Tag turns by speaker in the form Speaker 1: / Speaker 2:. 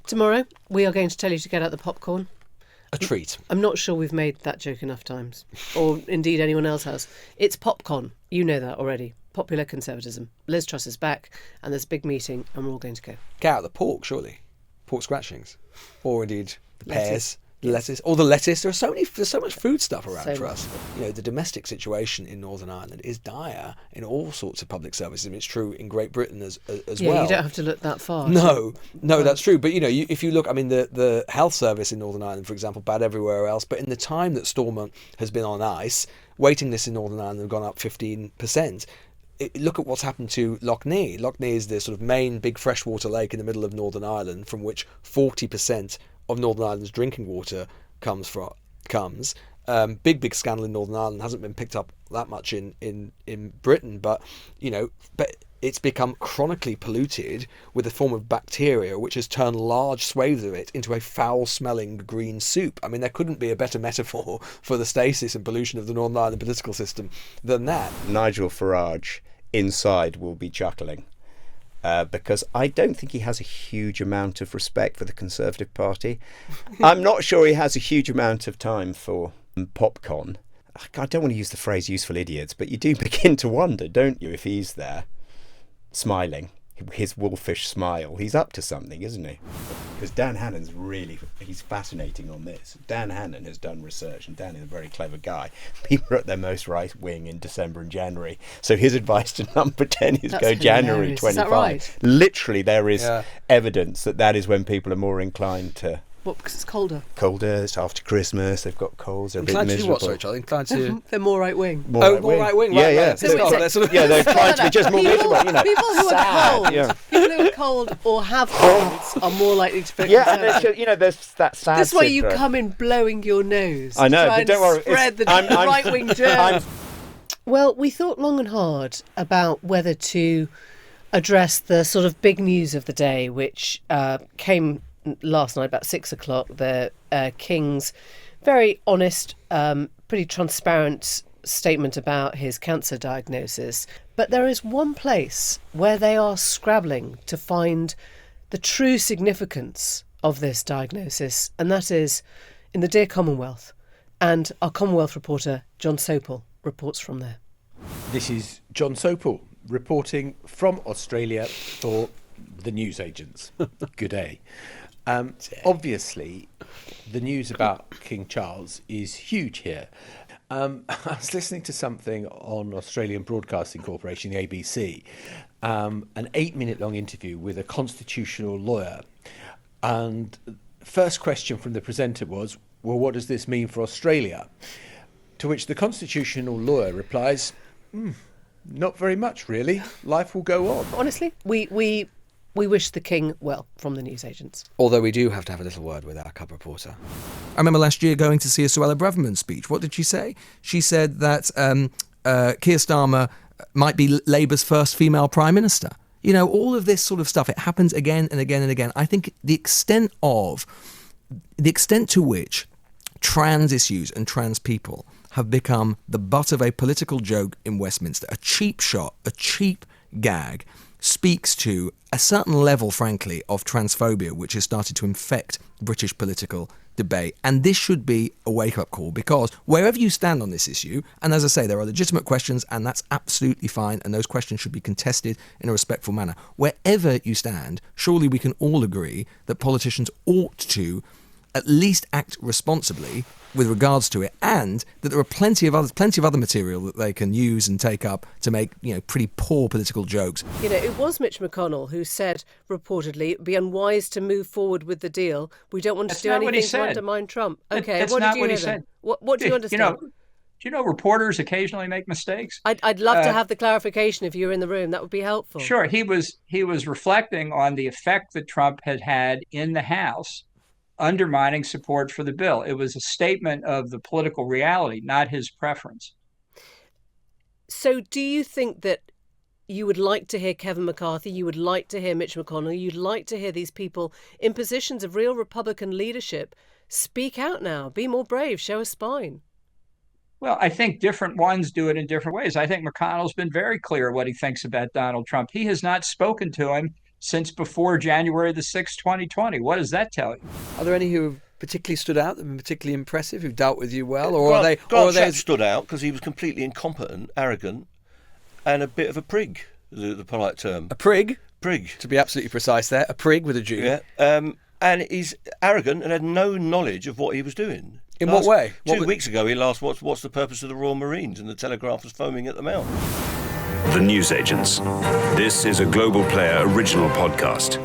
Speaker 1: Tomorrow, we are going to tell you to get out the popcorn.
Speaker 2: A treat.
Speaker 1: I'm not sure we've made that joke enough times, or indeed anyone else has. It's popcorn. You know that already. Popular conservatism. Liz Truss is back, and there's a big meeting, and we're all going to go.
Speaker 2: Get out the pork, surely. Pork scratchings. Or indeed the pears.
Speaker 1: Yes.
Speaker 2: Lettuce, or the lettuce. There's so much food stuff around
Speaker 1: So
Speaker 2: for
Speaker 1: much.
Speaker 2: us. You know, the domestic situation in Northern Ireland is dire in all sorts of public services. I mean, it's true in Great Britain as
Speaker 1: Yeah,
Speaker 2: well.
Speaker 1: you don't have to look that far.
Speaker 2: No, that's true. But, you know, if you look, I mean, the health service in Northern Ireland, for example, bad everywhere else. But in the time that Stormont has been on ice, waiting lists in Northern Ireland have gone up 15%. Look at what's happened to Lough Neagh. Lough Neagh is the sort of main big freshwater lake in the middle of Northern Ireland, from which 40% of Northern Ireland's drinking water comes. Big scandal in Northern Ireland. Hasn't been picked up that much in Britain, but it's become chronically polluted with a form of bacteria which has turned large swathes of it into a foul-smelling green soup. I mean, there couldn't be a better metaphor for the stasis and pollution of the Northern Ireland political system than that.
Speaker 3: Nigel Farage inside will be chuckling. Because I don't think he has a huge amount of respect for the Conservative Party. I'm not sure he has a huge amount of time for popcorn. I don't want to use the phrase useful idiots, but you do begin to wonder, don't you, if he's there smiling, his wolfish smile. He's up to something, isn't he? Because Dan Hannon's he's fascinating on this. Dan Hannon has done research, and Dan is a very clever guy. People are at their most right wing in December and January. So his advice to number 10 is
Speaker 1: That's
Speaker 3: go January
Speaker 1: hilarious.
Speaker 3: 25.
Speaker 1: Is that right?
Speaker 3: Literally, there is evidence that is when people are more inclined to...
Speaker 1: What, because it's colder?
Speaker 3: Colder, it's after Christmas, they've got colds, they're a bit
Speaker 2: Inclined to do
Speaker 3: miserable.
Speaker 2: what, sorry, Charlie? Inclined to...
Speaker 1: They're more right-wing.
Speaker 2: More right-wing.
Speaker 3: Yeah,
Speaker 2: right,
Speaker 3: yeah.
Speaker 2: Right.
Speaker 3: They're trying to be just more miserable, you know.
Speaker 1: People who
Speaker 3: sad,
Speaker 1: are cold,
Speaker 3: yeah.
Speaker 1: people who are cold or have colds are more likely to vote
Speaker 3: Yeah,
Speaker 1: Conservative.
Speaker 3: and there's, you know, there's that sad
Speaker 1: This is why you
Speaker 3: syndrome.
Speaker 1: come in blowing your nose.
Speaker 3: I know,
Speaker 1: to try
Speaker 3: but
Speaker 1: and
Speaker 3: don't worry.
Speaker 1: Spread the right-wing germ. Well, we thought long and hard about whether to address the sort of big news of the day, which came last night about 6 o'clock. The King's very honest, pretty transparent statement about his cancer diagnosis. But there is one place where they are scrabbling to find the true significance of this diagnosis, and that is in the dear Commonwealth. And our Commonwealth reporter, John Sopel, reports from there.
Speaker 4: This is John Sopel reporting from Australia for the newsagents. Good day. Obviously, the news about King Charles is huge here. I was listening to something on Australian Broadcasting Corporation, the ABC, an 8-minute long interview with a constitutional lawyer. And first question from the presenter was, well, what does this mean for Australia? To which the constitutional lawyer replies, not very much, really. Life will go on.
Speaker 1: Honestly, we wish the King well from the newsagents.
Speaker 2: Although we do have to have a little word with our cub reporter.
Speaker 5: I remember last year going to see a Suella Braverman speech. What did she say? She said that Keir Starmer might be Labour's first female Prime Minister. You know, all of this sort of stuff, it happens again and again and again. I think the extent to which trans issues and trans people have become the butt of a political joke in Westminster, a cheap shot, a cheap gag, speaks to a certain level, frankly, of transphobia, which has started to infect British political debate. And this should be a wake-up call, because wherever you stand on this issue, and as I say, there are legitimate questions, and that's absolutely fine, and those questions should be contested in a respectful manner. Wherever you stand, surely we can all agree that politicians ought to at least act responsibly with regards to it, and that there are plenty of other material that they can use and take up to make, you know, pretty poor political jokes.
Speaker 1: You know, it was Mitch McConnell who said, reportedly, it would be unwise to move forward with the deal. We don't want to do anything to undermine Trump. Okay,
Speaker 6: That's
Speaker 1: what
Speaker 6: not
Speaker 1: did you
Speaker 6: what he
Speaker 1: hear
Speaker 6: said.
Speaker 1: then? What do you understand?
Speaker 6: Do you know reporters occasionally make mistakes?
Speaker 1: I'd love to have the clarification if you were in the room. That would be helpful.
Speaker 6: Sure. He was reflecting on the effect that Trump had had in the House, undermining support for the bill. It was a statement of the political reality, not his preference.
Speaker 1: So do you think that you would like to hear Kevin McCarthy, you would like to hear Mitch McConnell, you'd like to hear these people in positions of real Republican leadership speak out now, be more brave, show a spine?
Speaker 6: Well, I think different ones do it in different ways. I think McConnell's been very clear what he thinks about Donald Trump. He has not spoken to him since before January the 6th, 2020. What does that tell you?
Speaker 2: Are there any who have particularly stood out, that have been particularly impressive, who've dealt with you well? Or
Speaker 7: Grant
Speaker 2: are they
Speaker 7: stood out because he was completely incompetent, arrogant, and a bit of a prig, the polite term.
Speaker 2: A prig?
Speaker 7: Prig.
Speaker 2: To be absolutely precise there. A prig with a G.
Speaker 7: Yeah. And he's arrogant and had no knowledge of what he was doing.
Speaker 2: In what way?
Speaker 7: 2 weeks ago, he asked, what's the purpose of the Royal Marines? And the Telegraph was foaming at the mouth.
Speaker 8: The Newsagents. This is a Global Player original podcast.